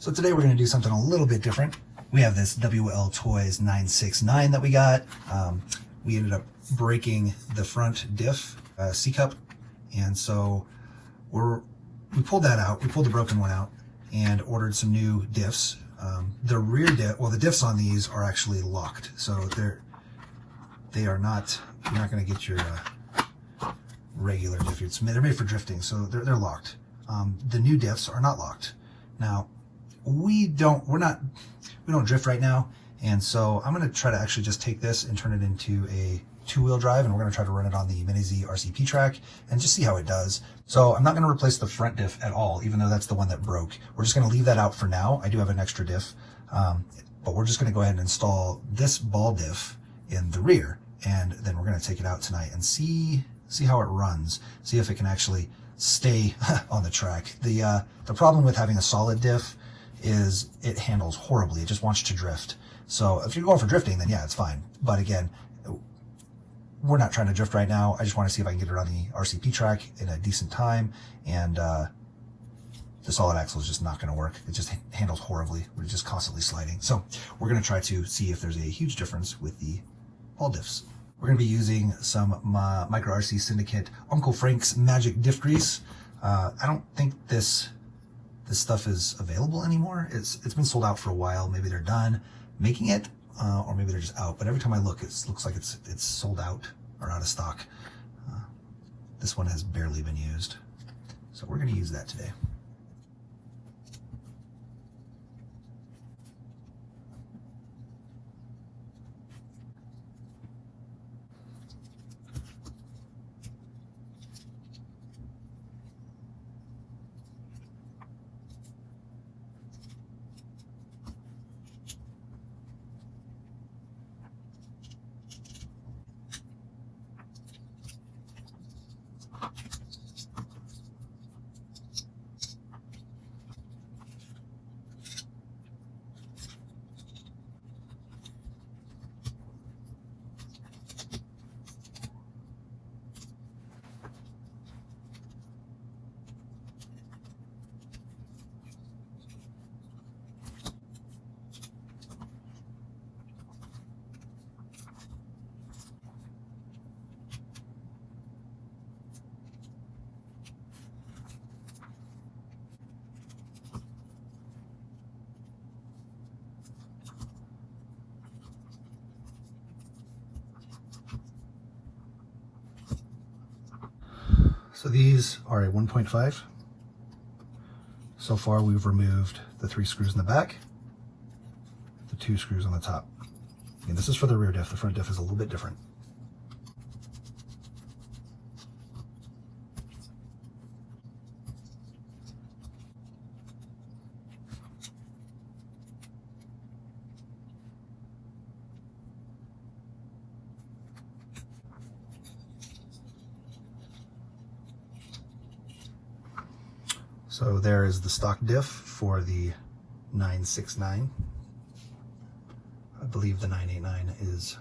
So today we're going to do something a little bit different. We have this WLToys K969 that we got. We ended up breaking the front diff C-cup, and so we pulled that out. We pulled the broken one out and ordered some new diffs. The rear diff, well, the diffs on these are actually locked, so they are not. You're not going to get your regular diff. They're made for drifting, so they're locked. The new diffs are not locked. Now, we don't drift right now, and so I'm going to try to actually just take this and turn it into a two-wheel drive, and we're going to try to run it on the Mini Z RCP track and just see how it does. So I'm not going to replace the front diff at all, even though that's the one that broke. We're just going to leave that out for now. I do have an extra diff, but we're just going to go ahead and install this ball diff in the rear, and then we're going to take it out tonight and see how it runs, see if it can actually stay on the track. The problem with having a solid diff is it handles horribly. It just wants to drift. So if you're going for drifting, then yeah, it's fine. But again, we're not trying to drift right now. I just want to see if I can get it on the RCP track in a decent time. And the solid axle is just not going to work. It just handles horribly. We're just constantly sliding. So we're going to try to see if there's a huge difference with the ball diffs. We're going to be using some Micro RC Syndicate Uncle Frank's Magic Diff Grease. I don't think this stuff is available anymore. It's been sold out for a while. Maybe they're done making it, or maybe they're just out. But every time I look, it looks like it's sold out or out of stock. This one has barely been used, so we're going to use that today. So these are a 1.5. So far we've removed the 3 screws in the back, the 2 screws on the top. And this is for the rear diff. The front diff is a little bit different. So there is the stock diff for the 969. I believe the 989 is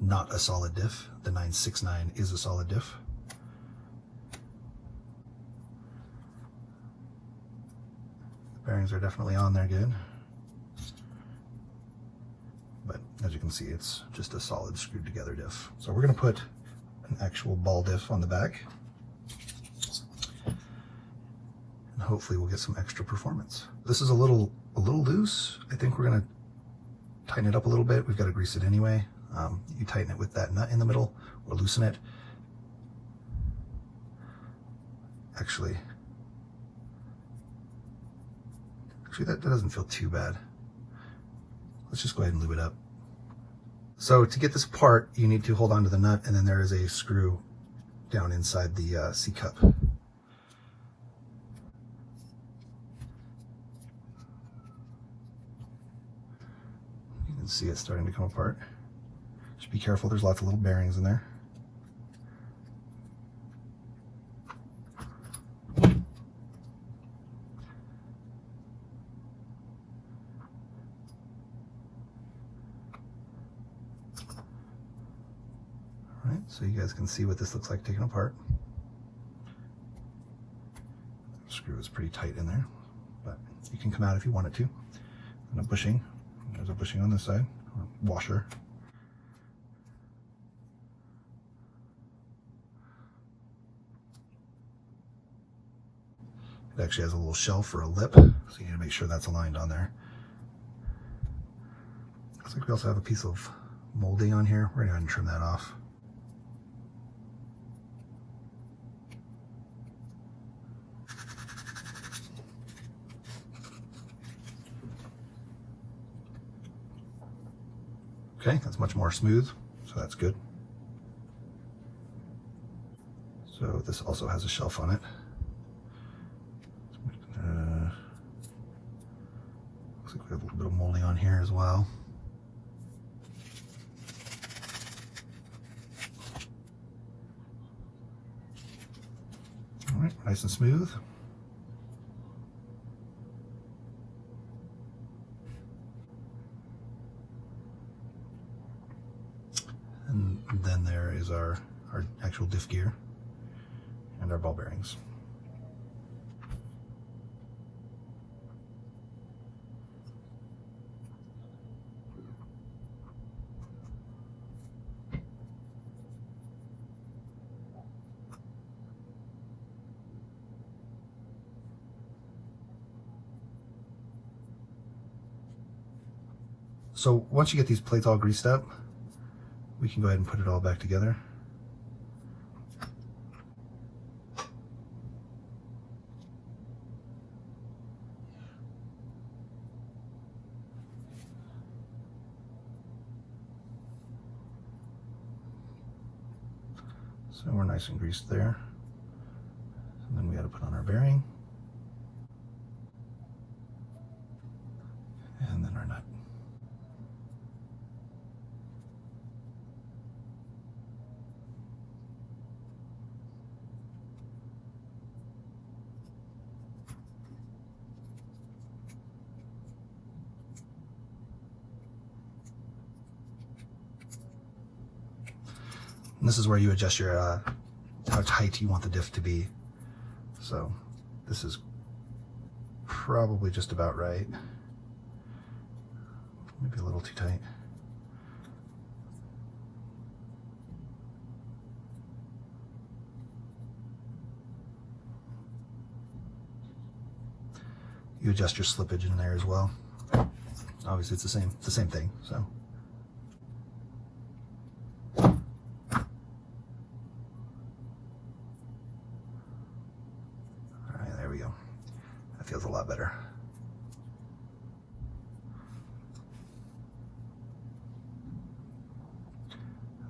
not a solid diff. The 969 is a solid diff. The bearings are definitely on there good. But as you can see, it's just a solid screwed together diff. So we're going to put an actual ball diff on the back. Hopefully we'll get some extra performance. This is a little loose. I think we're gonna tighten it up a little bit. We've got to grease it anyway. You tighten it with that nut in the middle or loosen it. Actually that doesn't feel too bad. Let's just go ahead and lube it up. So to get this apart, you need to hold on to the nut, and then there is a screw down inside the C-cup. See it starting to come apart. Just be careful, there's lots of little bearings in there. Alright, so you guys can see what this looks like taken apart. The screw is pretty tight in there, but you can can come out if you want it to. And a bushing. There's a bushing on this side, or washer. It actually has a little shelf for a lip, so you need to make sure that's aligned on there. Looks like we also have a piece of molding on here. We're going to go ahead and trim that off. Okay, that's much more smooth, so that's good. So this also has a shelf on it. Looks like we have a little bit of molding on here as well. All right, nice and smooth. And then there is our actual diff gear and our ball bearings. So once you get these plates all greased up, we can go ahead and put it all back together. So we're nice and greased there. And then we got to put on our bearing. And then our nut. And this is where you adjust your how tight you want the diff to be. So this is probably just about right. Maybe a little too tight. You adjust your slippage in there as well. Obviously it's the same thing, so. Feels a lot better.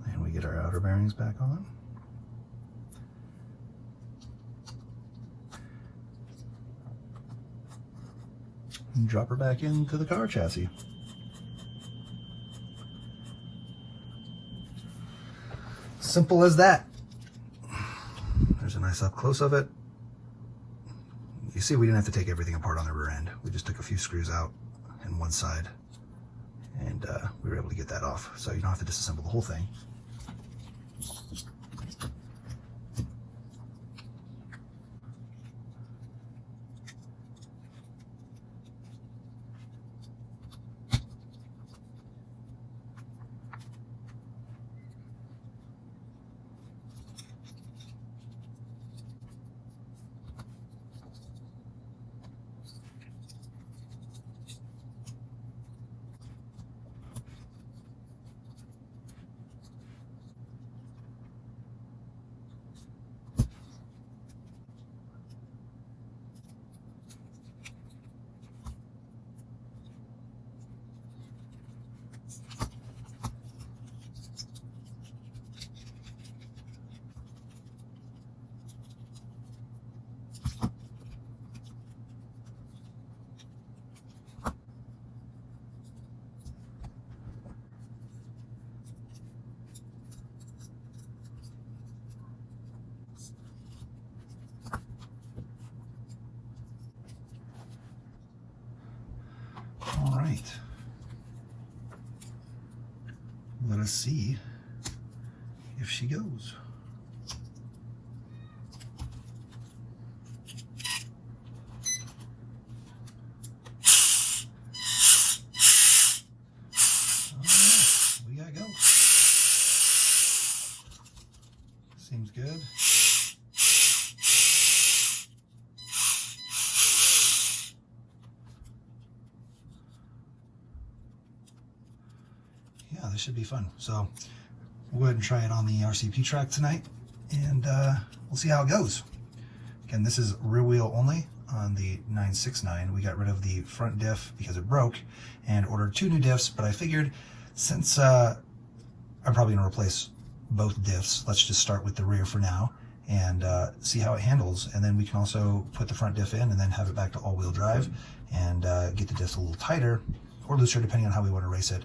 And then we get our outer bearings back on. And drop her back into the car chassis. Simple as that. There's a nice up close of it. You see, we didn't have to take everything apart on the rear end. We just took a few screws out in one side, and we were able to get that off. So you don't have to disassemble the whole thing. All right. Let us see if she goes. this should be fun. So we'll go ahead and try it on the RCP track tonight, and we'll see how it goes. Again, this is rear wheel only on the 969. We got rid of the front diff because it broke and ordered 2 new diffs, but I figured since I'm probably going to replace both diffs, let's just start with the rear for now and see how it handles, and then we can also put the front diff in and then have it back to all-wheel drive and get the diffs a little tighter or looser depending on how we want to race it.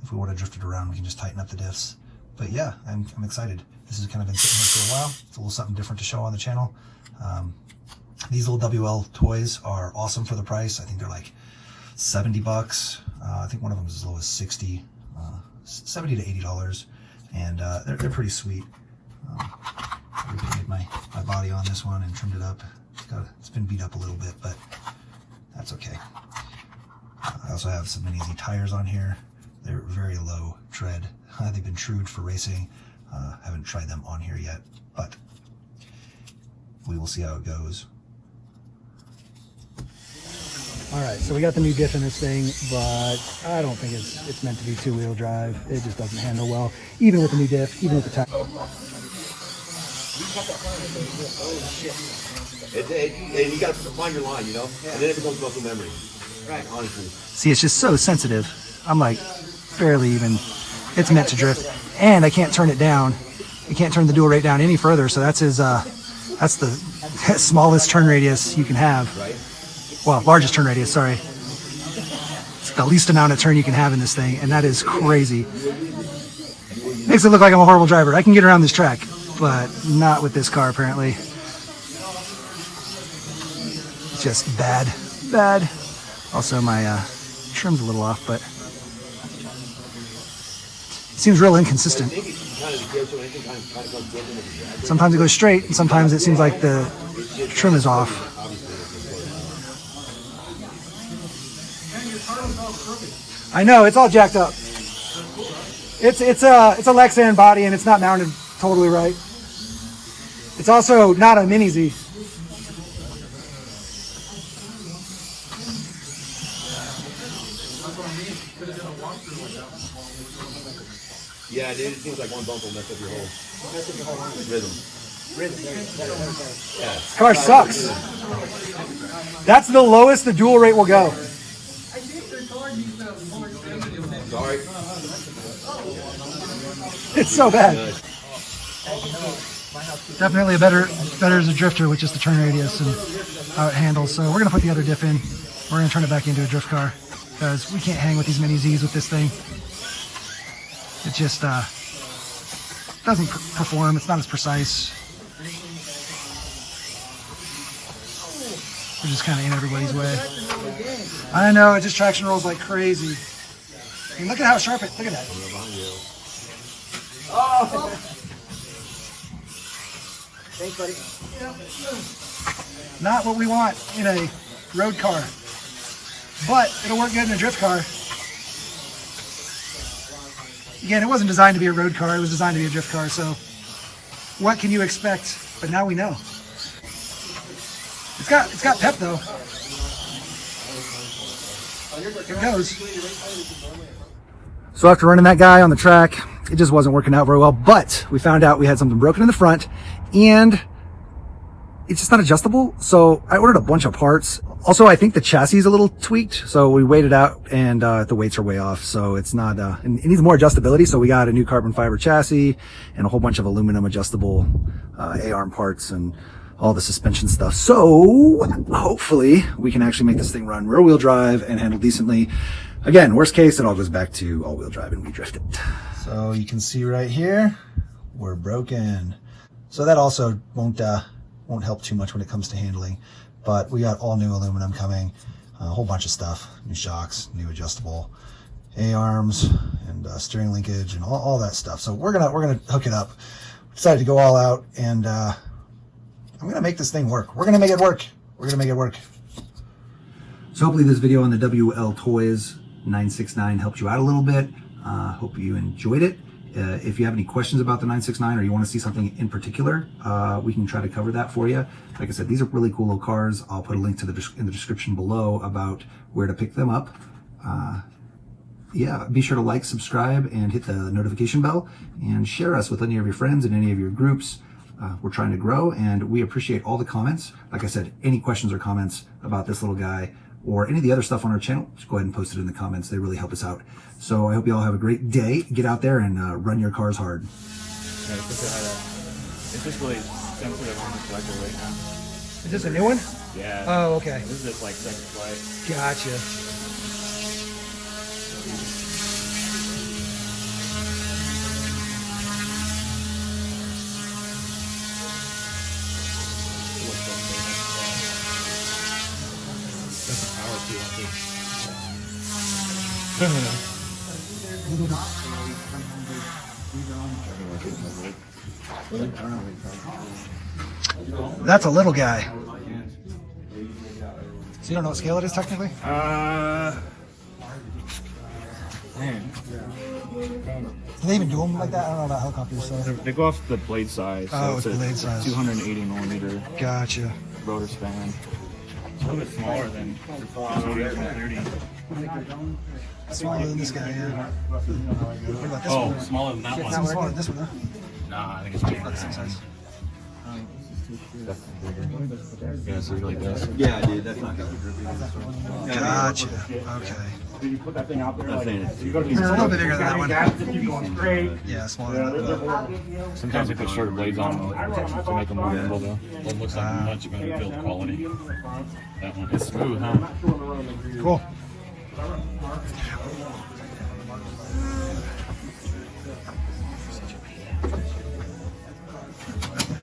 If we want to drift it around, we can just tighten up the diffs. But yeah, I'm excited. This has kind of been sitting here for a while. It's a little something different to show on the channel. These little WLToys are awesome for the price. I think they're like 70 bucks. I think one of them is as low as 60, 70 to $80, and they're pretty sweet. I repainted my body on this one and trimmed it up. It's been beat up a little bit, but that's okay. I also have some Mini Z tires on here. They're very low tread. They've been trued for racing. Haven't tried them on here yet, but we will see how it goes. All right, so we got the new diff in this thing, but I don't think it's meant to be 2-wheel drive. It just doesn't handle well, even with the new diff, even with the tire. And you got to find your line, you know, and then it becomes muscle memory. Right, honestly. See, it's just so sensitive. I'm like barely even. It's meant to drift, and I can't turn it down. You can't turn the dual rate down any further, so that's the smallest turn radius you can have. Right. Well, largest turn radius, sorry. It's the least amount of turn you can have in this thing, and that is crazy. Makes it look like I'm a horrible driver. I can get around this track, but not with this car, apparently. It's just bad. Also, my trim's a little off, but it seems real inconsistent. Sometimes it goes straight, and sometimes it seems like the trim is off. I know, it's all jacked up. It's a Lexan body, and it's not mounted totally right. It's also not a Mini Z. Yeah, it seems like one bump will mess up your whole rhythm. Yeah. This car sucks. That's the lowest the dual rate will go. Sorry. It's so bad. Definitely better as a drifter with just the turn radius and how it handles. So we're gonna put the other diff in. We're gonna turn it back into a drift car because we can't hang with these Mini Zs with this thing. It just doesn't perform. It's not as precise. We're just kind of in everybody's way. I know, it just traction rolls like crazy. I mean, look at how sharp it. Look at that. Oh. Thanks, buddy. Not what we want in a road car, but it'll work good in a drift car. Again, it wasn't designed to be a road car. It was designed to be a drift car. So what can you expect? But now we know. It's got pep though. Here it goes. So after running that guy on the track, it just wasn't working out very well, but we found out we had something broken in the front and it's just not adjustable. So I ordered a bunch of parts. Also, I think the chassis is a little tweaked. So we weighed it out and the weights are way off. So it's not, it needs more adjustability. So we got a new carbon fiber chassis and a whole bunch of aluminum adjustable A-arm parts and all the suspension stuff. So hopefully we can actually make this thing run rear wheel drive and handle decently. Again, worst case, it all goes back to all wheel drive and we drift it. So you can see right here, we're broken. So that also won't help too much when it comes to handling, but we got all new aluminum coming, a whole bunch of stuff, new shocks, new adjustable A-arms and steering linkage and all that stuff. So we're gonna hook it up. We decided to go all out and I'm gonna make this thing work. We're gonna make it work. We're gonna make it work. So hopefully this video on the WLToys 969 helped you out a little bit. Hope you enjoyed it. If you have any questions about the 969 or you want to see something in particular, we can try to cover that for you. Like I said, these are really cool little cars. I'll put a link to in the description below about where to pick them up. yeah, be sure to like, subscribe, and hit the notification bell, and share us with any of your friends and any of your groups. We're trying to grow, and we appreciate all the comments. Like I said, any questions or comments about this little guy or any of the other stuff on our channel, just go ahead and post it in the comments. They really help us out. So I hope you all have a great day. Get out there and run your cars hard. Yeah, it's just really sensitive on the collector right now. Is this a new one? Yeah. Oh, okay. This is just like second flight. Gotcha. That's a power too, I think. That's a little guy. So you don't know what scale it is technically? Man. Do they even do them like that? I don't know about helicopters. So. They go off the blade size. Oh, so it's blade size. 280 millimeter Gotcha. rotor span. It's a little bit smaller than 130. Smaller than this guy, yeah. What about this Oh, one? smaller than that It's one. not smaller than this one, huh? Nah, I think it's bigger. About the same size. Yeah, so it really does. Yeah, dude, that's not gonna Gotcha. Okay. Did you put that thing out there? That thing is It's a little bit bigger than that one. Yeah, smaller than that one. Sometimes they put shorter blades on them to make them more nimble though. Well, it looks like much better build quality. That one. It's smooth, huh? Cool.